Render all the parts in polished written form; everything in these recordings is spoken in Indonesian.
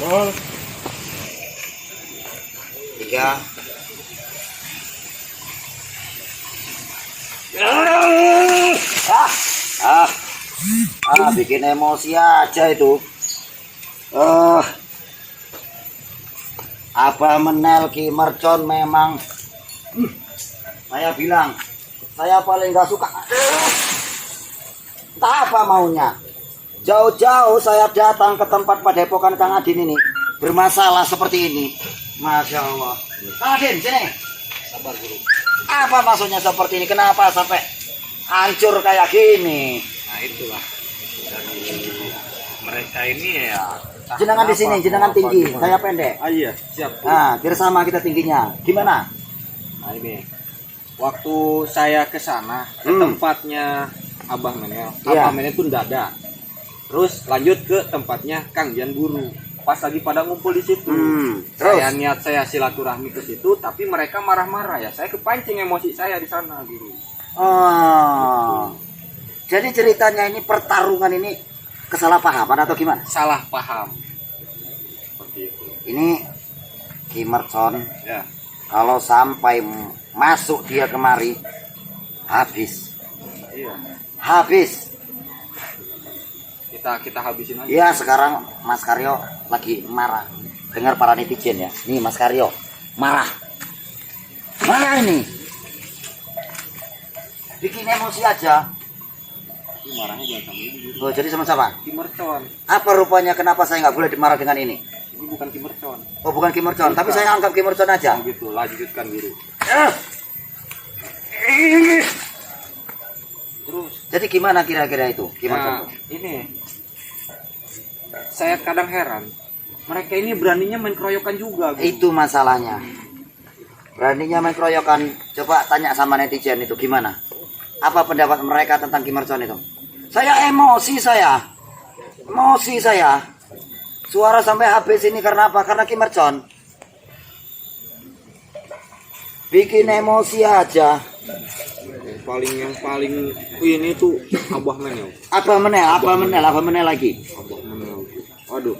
Oh. 3. Bikin emosi aja itu. Abah Menel Ki Mercon memang saya bilang saya paling gak suka. Entah apa maunya. Jauh-jauh saya datang ke tempat padepokan Kang Adin ini bermasalah seperti ini. Masya Allah. Kang Adin sini. Sabar guru. Apa maksudnya seperti ini? Kenapa sampai hancur kayak gini? Nah itulah. Mereka ini ya. Jenengan di sini, jenengan tinggi, saya pendek. Ah iya, siap. Nah, biar sama kita tingginya. Gimana? Nah ini. Waktu saya ke sana ke tempatnya Abah Menel. Iya. Abah Menel pun tidak ada. Terus lanjut ke tempatnya Kang Jan Guru. Pas lagi pada ngumpul di situ. Terus? Saya silaturahmi ke situ, tapi mereka marah-marah ya. Saya kepancing emosi saya di sana, Guru. Oh. Jadi ceritanya ini pertarungan ini kesalahpahaman atau gimana? Salah paham. Seperti itu. Ini Ki Mercon, Ya. kalau sampai masuk dia kemari, habis. Iya. Habis. Kita habisin aja. Ya sekarang Mas Karyo lagi marah. Dengar para netizen ya. Nih Mas Karyo marah. Marah ini. Bikin emosi aja. Tapi marahnya jangan sama ini. Guru. Oh, jadi sama siapa? Ki Mercon. Apa rupanya kenapa saya nggak boleh dimarah dengan ini? Ini bukan Ki Mercon. Oh bukan Ki Mercon, tapi saya anggap Ki Mercon aja. Oh gitu, lanjutkan Guru. Terus Jadi gimana kira-kira itu Ki nah, Mercon? ini saya kadang heran. Mereka ini beraninya main keroyokan juga, Guru. Itu masalahnya. Beraninya main keroyokan. Coba tanya sama netizen itu gimana? Apa pendapat mereka tentang Ki Mercon itu? Saya emosi saya. Emosi saya. Suara sampai habis ini karena apa? Karena Ki Mercon. Bikin emosi aja. Yang paling ini tuh Abah Menel. Apa menel lagi? Abah Menel. Waduh.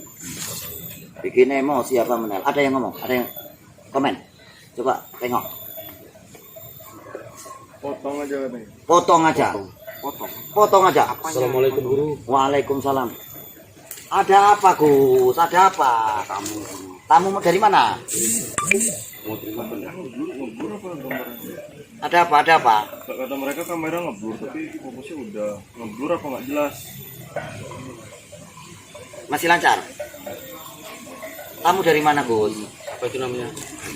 Bikin emosi apa menel? Ada yang ngomong? Ada yang komen? Coba tengok. Potong aja nih. Potong aja. Potong aja. Assalamualaikum Guru. Waalaikumsalam. Ada apa Gus? Ada apa? Tamu dari mana? Mau terima Ada apa? Ada apa? Kata mereka kamera ngeblur, tapi fokusnya udah ngeblur apa nggak jelas. Masih lancar? Tamu dari mana Gus? Apa itu namanya?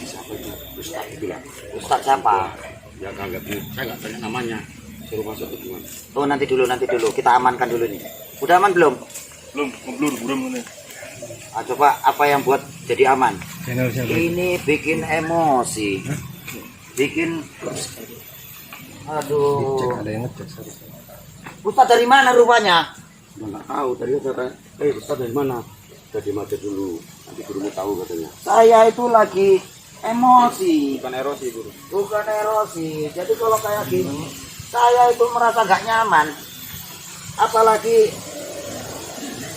Siapa itu? Ustaz itu lah. Ustaz siapa? Ya kagak saya nggak tanya namanya. Suruh masuk ke gimana? Oh nanti dulu. Kita amankan dulu nih. Udah aman belum? Belum ngeblur, buram ini. Coba apa yang buat jadi aman? Ini bikin emosi. Bikin. Aduh. Ustaz dari mana rupanya? Nggak tahu tadi kata Ustaz dari mana? Dari mati dulu. Nanti Guru mau tahu katanya. Saya itu lagi emosi. Bukan erosi Guru. Bukan erosi. Jadi kalau kayak gini, saya itu merasa gak nyaman. Apalagi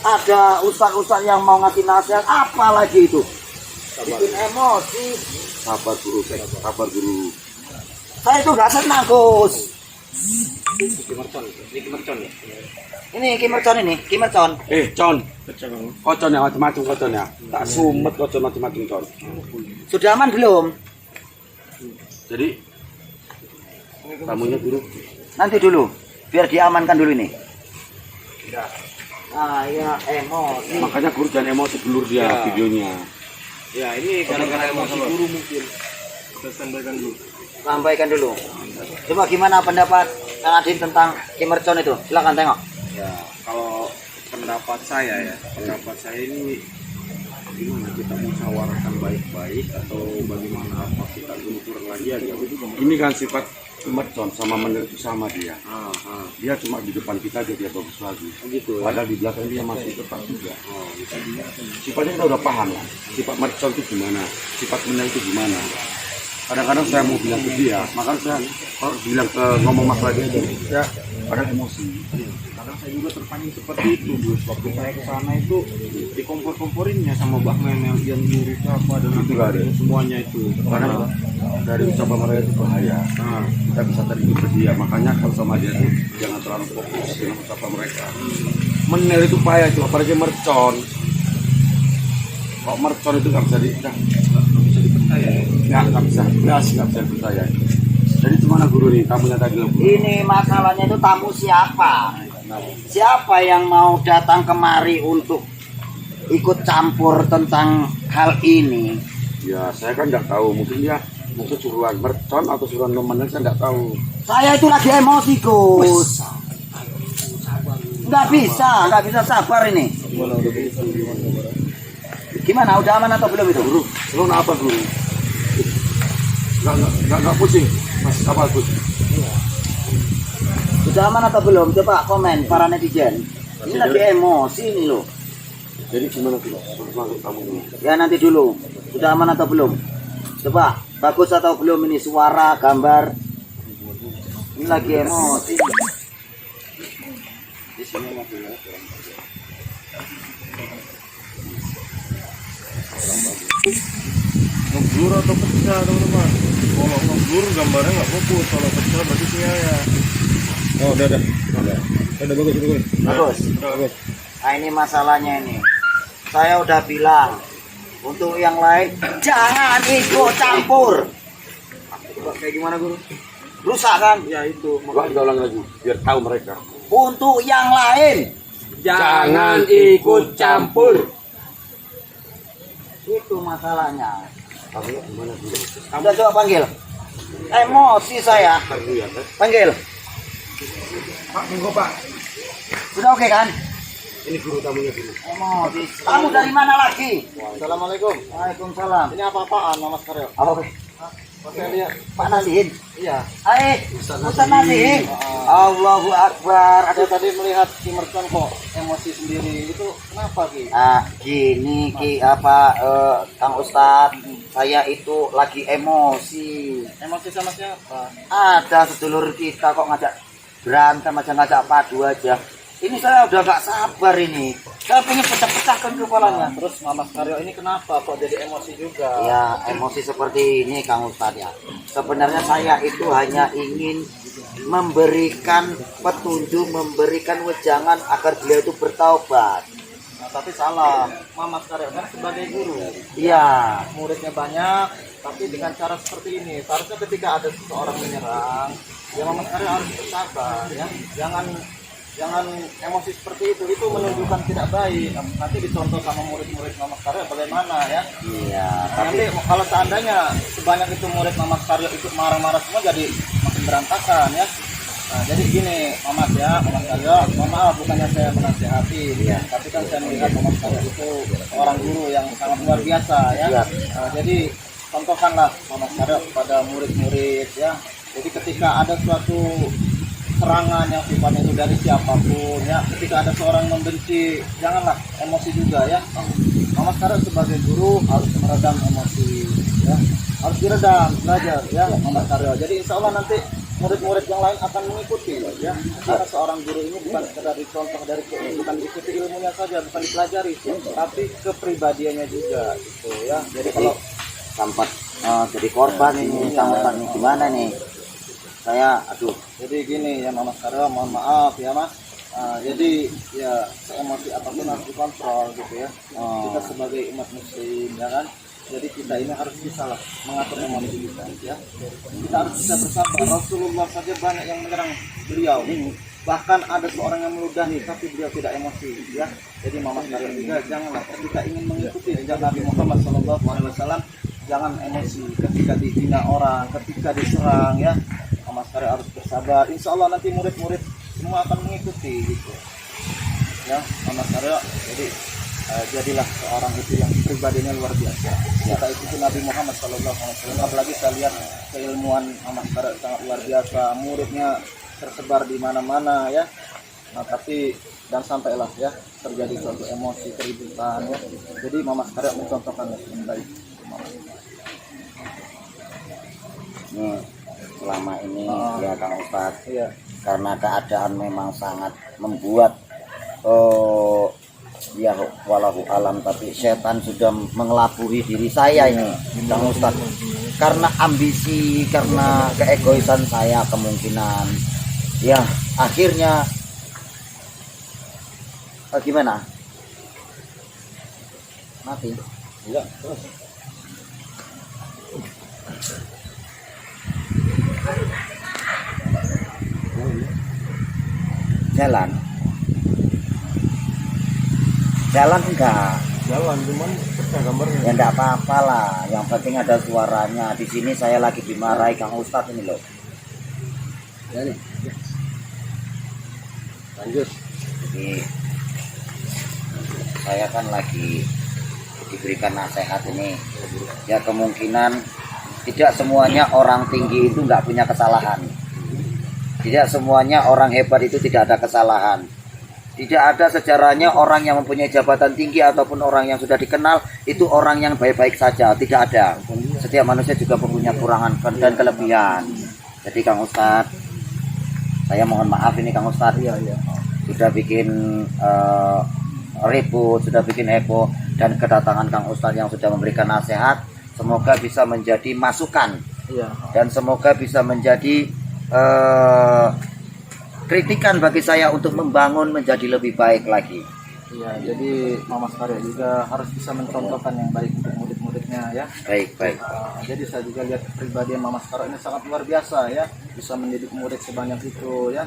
ada ustaz-ustaz yang mau ngasih nasihat, apalagi itu. Bikin emosi. Sabar Guru, sabar Guru. Saya itu gak senang Gus. Ki Mercon ya. Ini Ki Mercon ini, Ki Mercon. Con. Kocon ya macam-macam kocon ya. Tak sumet kocon macam-macam con. Sudah aman belum? Jadi tamunya Guru. Nanti dulu, biar diamankan dulu ini. Ya emosi. Makanya Guru jangan emosi blur dia Ya. videonya. Ya ini gara-gara emosi Guru mungkin. Kita sampaikan dulu. Sampaikan dulu. Coba gimana pendapat Kang Adin tentang Ki Mercon itu? Silakan tengok. Ya kalau pendapat saya ini gimana kita musyawarahkan baik-baik atau bagaimana apa kita kurang lagi aja. Ini kan sifat Mercon sama dia. Dia cuma di depan kita aja dia bagus lagi. Gitu. Padahal di belakang dia masih tetap juga. Sifatnya kita udah paham lah. Sifat Mercon itu gimana? Sifat Menel itu gimana? Kadang-kadang saya mau bilang ke dia, makanya saya kalau bilang ke ngomong masalah dia ya pada emosi. kadang saya juga terpancing seperti itu Gus. Waktu saya ke sana itu dikompor-komporinnya sama Bahmen yang nyuruh apa dan Itu nggak ada. semuanya itu. Karena dari usaha mereka itu bahaya. Nah, Kita bisa terjun ke dia. Makanya kalau sama dia tuh jangan terlalu fokus dengan usaha mereka. Menel itu payah itu, apalagi mercon. Kalau mercon itu nggak bisa bisa dipercaya ya. nggak bisa, beras nggak bisa dipercaya. Jadi gimana guru nih, tamunya tadi loh. Ini masalahnya itu tamu siapa? Siapa yang mau datang kemari untuk ikut campur tentang hal ini? Ya saya kan nggak tahu, mungkin suruhan mercon atau suruhan temennya saya nggak tahu. Saya itu lagi emosi, Gus. Nggak bisa sabar ini. Gimana, udah aman atau belum itu? Guru, lu apa guru? Nggak pusing, masih apa Gus? Udah aman atau belum? Coba komen para netizen. Ini lagi emosi ini loh. Jadi gimana tuh? Terus masuk kamu dulu. Ya nanti dulu. Udah aman atau belum? Coba, bagus atau belum ini suara, gambar. Ini lagi emosi. Di sini masih ya. Ngeblur atau pecah teman-teman. Kalau ngeblur gambarnya nggak fokus, kalau pecah berarti punya ya. Oh udah bagus itu. Bagus. Nah ini masalahnya ini. Saya udah bilang untuk yang lain jangan ikut campur. Kayak gimana guru? Rusak kan? Ya itu. Gua ulang lagi, biar tahu mereka. Untuk yang lain Jangan ikut campur. itu masalahnya. Kamu gimana dulu? Udah coba panggil. Emosi saya. Panggil. Pak, monggo Pak. Sudah oke kan? Ini guru tamunya dulu. Emosi. Kamu dari mana lagi? Assalamualaikum. Waalaikumsalam. Ini apa-apaan Mas Karyo? Oke. Saya lihat. Pak Nasihin. Iya. Hai, Ustaz Nasihin. Allahu Akbar. Saya tadi melihat si Mercon kok emosi sendiri. Itu kenapa Ki? Gini Kang Ustadz, saya itu lagi emosi. Emosi sama siapa? Ada sedulur kita kok ngajak berantem aja, ngajak padu aja. Ini saya udah gak sabar ini. Saya pengen pecah-pecahkan kepalanya. Terus Mama Karyo ini kenapa kok jadi emosi juga? Ya, emosi seperti ini Kang Ustadz ya. Sebenarnya saya itu hanya ingin memberikan petunjuk, memberikan wejangan agar beliau itu bertaubat. Nah, tapi salah. Mama Karyo kan sebagai guru. Iya. Muridnya banyak, tapi dengan cara seperti ini. Seharusnya ketika ada seseorang menyerang, ya Mama Karyo harus bersabar ya. Jangan emosi seperti itu menunjukkan tidak baik. Nanti dicontoh sama murid-murid Mama Karyo bagaimana ya. Iya, Nanti kalau seandainya sebanyak itu murid Mama Karyo ikut marah-marah semua jadi makin berantakan ya. Nah, jadi gini Mama Karyo, mohon maaf bukannya saya menasihati, Iya. tapi kan saya melihat Mama Karyo itu orang guru yang sangat luar biasa ya. Iya. Jadi contohkanlah Mama Karyo kepada murid-murid ya. Jadi ketika ada suatu serangan yang sifatnya itu dari siapapun ya, ketika ada seorang membenci janganlah emosi juga ya. Mama Karyo sebagai guru harus meredam emosi ya, harus diredam, belajar ya Mama Karyo. Jadi insya Allah nanti murid-murid yang lain akan mengikuti ya, karena seorang guru ini bukan sekedar dicontoh dari bukan diikuti ilmunya saja, bukan dipelajari tapi kepribadiannya juga gitu ya. Jadi kalau sempat jadi korban ini Kang Ustadz nih, gimana nih? Saya jadi gini ya Mama Karyo, mohon maaf ya Mas. Jadi ya emosi apapun harus dikontrol gitu ya. Kita sebagai umat muslim ya kan. Jadi kita ini harus bisa lah mengatur emosi kita ya. Kita harus bisa bersabar. Rasulullah saja banyak yang menyerang beliau. Bahkan ada seorang yang meludahi tapi beliau tidak emosi ya. Jadi Mama Karyo juga janganlah ketika ingin mengikuti jejak Nabi Muhammad SAW, jangan emosi ketika dihina orang, ketika diserang ya. Mama Karyo harus bersabar. Insya Allah nanti murid-murid semua akan mengikuti gitu ya Mama Karyo. Jadi jadilah seorang itu yang pribadinya luar biasa. Kita ikuti Nabi Muhammad SAW. Apalagi saya lihat keilmuan Mama Karyo sangat luar biasa. Muridnya tersebar di mana-mana ya. Nah, tapi dan sampailah ya terjadi suatu emosi keributan ya. Jadi Mama Karyo mencontohkan yang baik. nih selama ini ya Kang Ustadz, Iya. karena keadaan memang sangat membuat ya walau alam, tapi setan sudah mengelabui diri saya ini Kang Ustaz, karena ambisi, karena keegoisan saya kemungkinan ya akhirnya gimana mati Iya, terus. jalan enggak Jalan cuman pecah gambarnya. ya enggak apa-apa lah, yang penting ada suaranya. Di sini saya lagi dimarahi Kang Ustadz ini loh. Ya nih. Lanjut. Jadi saya kan lagi diberikan nasihat ini ya, kemungkinan tidak semuanya orang tinggi itu nggak punya kesalahan, tidak semuanya orang hebat itu tidak ada kesalahan, tidak ada sejarahnya orang yang mempunyai jabatan tinggi ataupun orang yang sudah dikenal itu orang yang baik-baik saja, tidak ada. Setiap manusia juga punya kekurangan dan kelebihan. Jadi Kang Ustadz, saya mohon maaf ini Kang Ustadz sudah bikin ribut, sudah bikin heboh, dan kedatangan Kang Ustadz yang sudah memberikan nasihat semoga bisa menjadi masukan dan semoga bisa menjadi kritikan bagi saya untuk membangun menjadi lebih baik lagi. Iya, jadi Mama Karya juga harus bisa mencontohkan yang baik untuk murid-muridnya ya. Baik. Jadi saya juga lihat kepribadian Mama Karya ini sangat luar biasa ya, bisa mendidik murid sebanyak itu ya.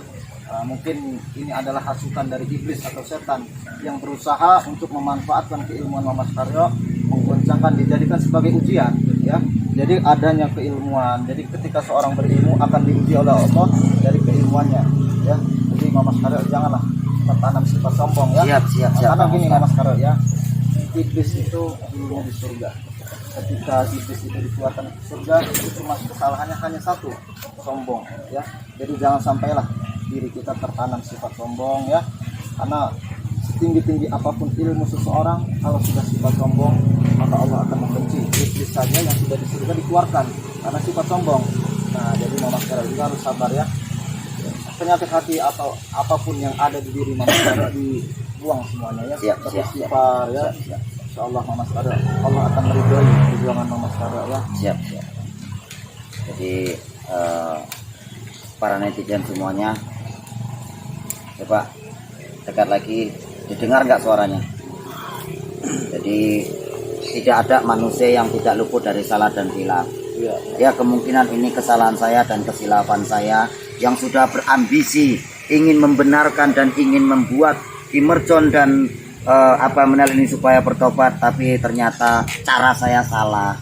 Mungkin ini adalah hasutan dari iblis atau setan yang berusaha untuk memanfaatkan keilmuan Mama Karya, menggoncangkan, dijadikan sebagai ujian ya. Jadi adanya keilmuan, jadi ketika seorang berilmu akan diuji oleh Allah dari keilmuannya ya. Jadi Mama Karya janganlah tertanam sifat sombong ya. Siap. Karena gini Mama Karya ya, iblis itu dulunya di surga. Ketika iblis itu dikeluarkan ke surga, itu cuma kesalahannya hanya satu, sombong ya. Jadi jangan sampailah diri kita tertanam sifat sombong ya. Karena setinggi-tinggi apapun ilmu seseorang, kalau sudah sifat sombong, maka Allah akan membenci. Iblis saja yang sudah di surga dikeluarkan karena sifat sombong. Nah, jadi Mama Karya juga harus sabar ya. Penyakit hati atau apapun yang ada di diri Mama Karya dibuang semuanya ya. Beristighfar ya. Insyaallah Mama Karya, Allah akan meridhai perjuangan Mama Karya ya. Siap. Jadi para netizen semuanya, coba dekat lagi, didengar nggak suaranya? Jadi tidak ada manusia yang tidak luput dari salah dan hilaf. Ya kemungkinan ini kesalahan saya dan kesilapan saya yang sudah berambisi ingin membenarkan dan ingin membuat Ki Merjon dan Menel ini supaya bertobat, tapi ternyata cara saya salah.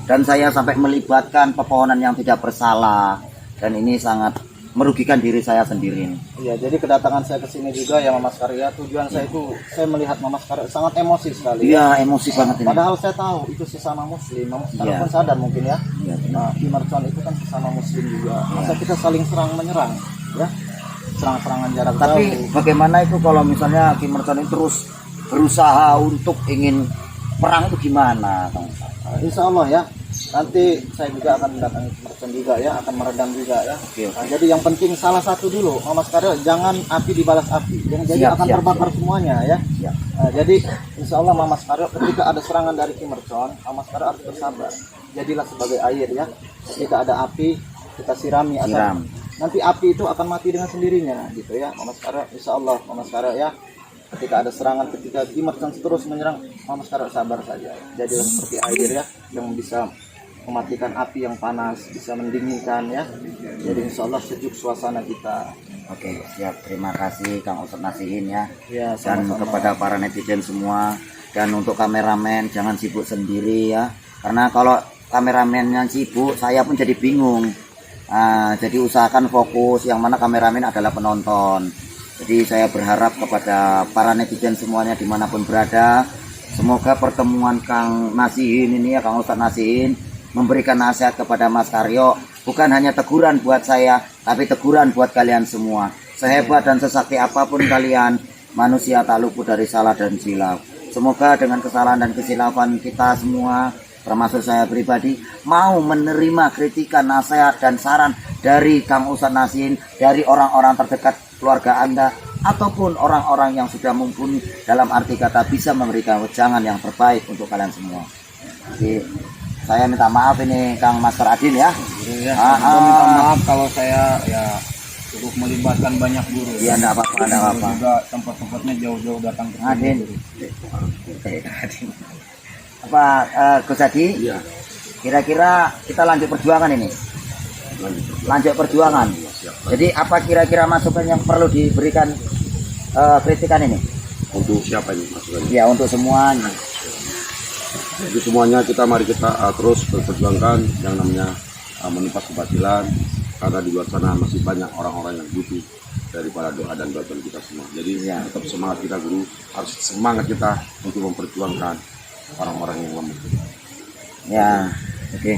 Dan saya sampai melibatkan pepohonan yang tidak bersalah, dan ini sangat merugikan diri saya sendiri. Iya, jadi kedatangan saya ke sini juga ya Mama Karya, tujuan saya itu saya melihat Mama Karya sangat emosi sekali. Iya, emosi banget ini. Padahal saya tahu itu sesama muslim, Mama Karya pun sadar mungkin ya. Nah, Ki Merjon itu kan sesama muslim juga. Masa kita saling serang menyerang ya. Serang-serangan jarak jauh. Tapi bagaimana itu kalau misalnya Ki Merjon itu terus berusaha untuk ingin perang, itu gimana? Insya Allah ya. Nanti saya juga akan mendatangi Ki Merjon juga ya, akan meredam juga ya. Nah, jadi yang penting salah satu dulu, Mama Karya, jangan api dibalas api. Jadi akan terbakar semuanya ya. Nah, jadi insya Allah Mama Karya, ketika ada serangan dari Ki Merjon, Mama Karya harus bersabar. Jadilah sebagai air ya. Ketika ada api, kita sirami. Nanti api itu akan mati dengan sendirinya gitu ya. Mama Karya, insya Allah Mama Karya ya. Ketika ada serangan, ketika Ki Merjon terus menyerang, Mama Karya sabar saja. Jadilah seperti air ya, yang bisa mematikan api yang panas, bisa mendinginkan ya. Jadi insya Allah sejuk suasana kita. Oke, siap. Terima kasih Kang Ustadz Nasihin ya. Ya, dan sama-sama. kepada para netizen semua, dan untuk kameramen jangan sibuk sendiri ya, karena kalau kameramen yang sibuk saya pun jadi bingung. Jadi usahakan fokus, yang mana kameramen adalah penonton. Jadi saya berharap kepada para netizen semuanya dimanapun berada, semoga pertemuan Kang Nasihin ini ya, Kang Ustadz Nasihin memberikan nasihat kepada Mas Karyo, bukan hanya teguran buat saya, tapi teguran buat kalian semua. Sehebat dan sesakti apapun kalian, manusia tak luput dari salah dan silap. Semoga dengan kesalahan dan kesilapan kita semua, termasuk saya pribadi, mau menerima kritikan, nasihat dan saran dari Kang Ustadz Nasin, dari orang-orang terdekat keluarga Anda, ataupun orang-orang yang sudah mumpuni dalam arti kata bisa memberikan wejangan yang terbaik untuk kalian semua. Jadi saya minta maaf ini Kang Master Adin ya. Ya, saya minta maaf kalau saya ya cukup melibatkan banyak guru. Iya, enggak apa-apa, enggak apa-apa. Juga tempat-tempatnya jauh-jauh datang ke sini. Adin. Apa Gus Adi? Iya. Kira-kira kita lanjut perjuangan ini. Lanjut perjuangan. Jadi apa kira-kira masukan yang perlu diberikan kritikan ini? Untuk siapa ini masukannya? Ya untuk semuanya. Jadi semuanya mari kita terus berperjuangkan yang namanya menumpas kebatilan, karena di luar sana masih banyak orang-orang yang butuh daripada doa dan bantuan kita semua. Jadi tetap semangat kita guru, harus semangat kita untuk memperjuangkan orang-orang yang lemah. Ya, oke.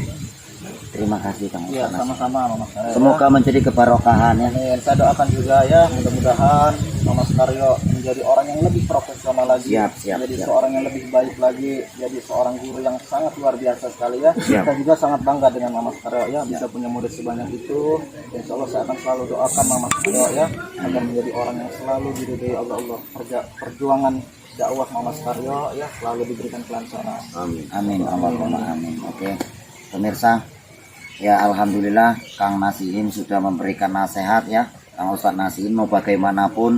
Terima kasih Kang Ya, Ustadz. sama-sama Mas Karyo. Semoga menjadi kebarokahan ya. Amin. Saya doakan juga ya, mudah-mudahan Mas Karyo menjadi orang yang lebih profesional lagi, Siap, jadi siap. seorang yang lebih baik lagi, jadi seorang guru yang sangat luar biasa sekali ya. Siap. Saya juga sangat bangga dengan Mas Karyo ya, bisa punya murid sebanyak itu. Insya Allah saya akan selalu doakan Mas Karyo ya, agar menjadi orang yang selalu diridhoi Allah. Perjuangan dakwah Mas Karyo ya selalu diberikan kelancaran. Amin. Amin, Allahumma amin. Oke, pemirsa, ya alhamdulillah Kang Nasin sudah memberikan nasihat ya. Kang Ustadz Nasin mau bagaimanapun,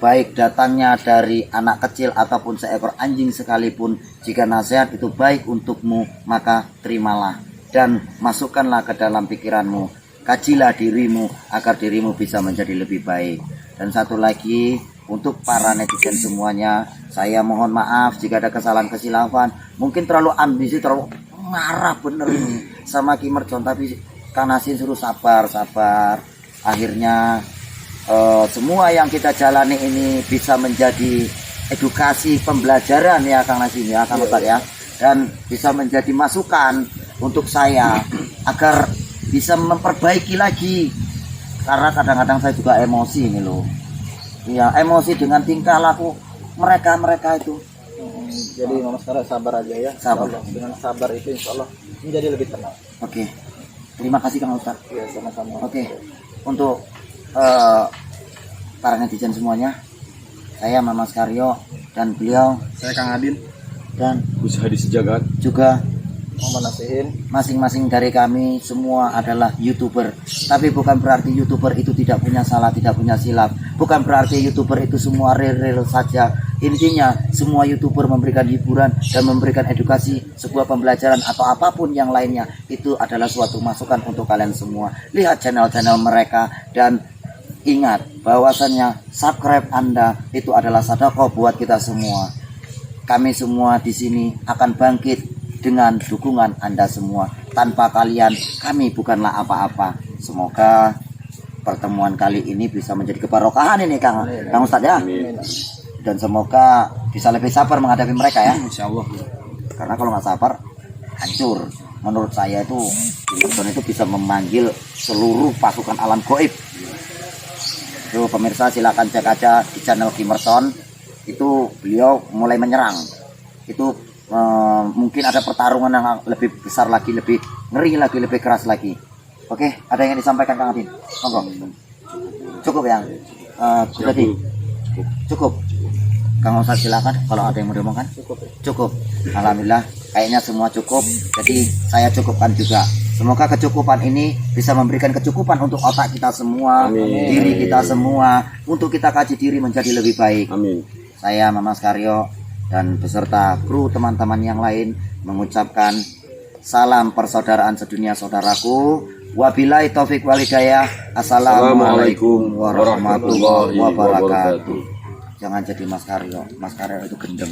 baik datangnya dari anak kecil ataupun seekor anjing sekalipun, jika nasihat itu baik untukmu, maka terimalah dan masukkanlah ke dalam pikiranmu. Kajilah dirimu agar dirimu bisa menjadi lebih baik. Dan satu lagi, untuk para netizen semuanya, saya mohon maaf jika ada kesalahan-kesilapan. Mungkin terlalu ambisi, terlalu marah bener ini sama Ki Mercon, tapi Kang Nasin suruh sabar. Akhirnya semua yang kita jalani ini bisa menjadi edukasi pembelajaran ya Kang Nasin ya, Kang Ustadz ya, dan bisa menjadi masukan untuk saya agar bisa memperbaiki lagi, karena kadang-kadang saya juga emosi ini loh. Ya, emosi dengan tingkah laku mereka itu. Jadi Mas Karyo sabar aja ya. Sabar. Insya Allah. Dengan sabar itu Insya Allah menjadi lebih tenang. Oke, terima kasih Kang Ustadz. Ya sama-sama. Oke, untuk para netizen semuanya, saya Mas Karyo dan beliau Saya Kang Adin. dan Gus Hadi Sejagat. juga Muhammad Nasihin. masing-masing dari kami semua adalah YouTuber. Tapi bukan berarti YouTuber itu tidak punya salah, tidak punya silap. Bukan berarti YouTuber itu semua real saja. Intinya semua YouTuber memberikan hiburan dan memberikan edukasi, sebuah pembelajaran atau apapun yang lainnya. Itu adalah suatu masukan untuk kalian semua. Lihat channel-channel mereka dan ingat bahwasannya subscribe Anda itu adalah sedekah buat kita semua. Kami semua di sini akan bangkit dengan dukungan Anda semua. Tanpa kalian, kami bukanlah apa-apa. Semoga pertemuan kali ini bisa menjadi kebarokahan ini Kang Ustadz ya. Dan semoga bisa lebih sabar menghadapi mereka ya. Insya Allah. Karena kalau nggak sabar, hancur. Menurut saya itu Mercon itu bisa memanggil seluruh pasukan alam goib. Itu pemirsa silakan cek aja di channel Ki Mercon. Itu beliau mulai menyerang. Itu mungkin ada pertarungan yang lebih besar lagi, lebih ngeri lagi, lebih keras lagi. Oke, ada yang disampaikan Kang Adin? Monggo. Cukup ya? Jadi cukup. Kang Ustadz silakan kalau ada yang mau diomongkan. Cukup. Alhamdulillah, kayaknya semua cukup. Jadi saya cukupkan juga. Semoga kecukupan ini bisa memberikan kecukupan untuk otak kita semua, diri kita semua, untuk kita kaji diri menjadi lebih baik. Amin. Saya Mas Karyo dan beserta kru teman-teman yang lain mengucapkan salam persaudaraan sedunia saudaraku. Wabillahi taufik walhidayah. Assalamualaikum warahmatullahi wabarakatuh. Jangan jadi Mas Karyo itu gendeng.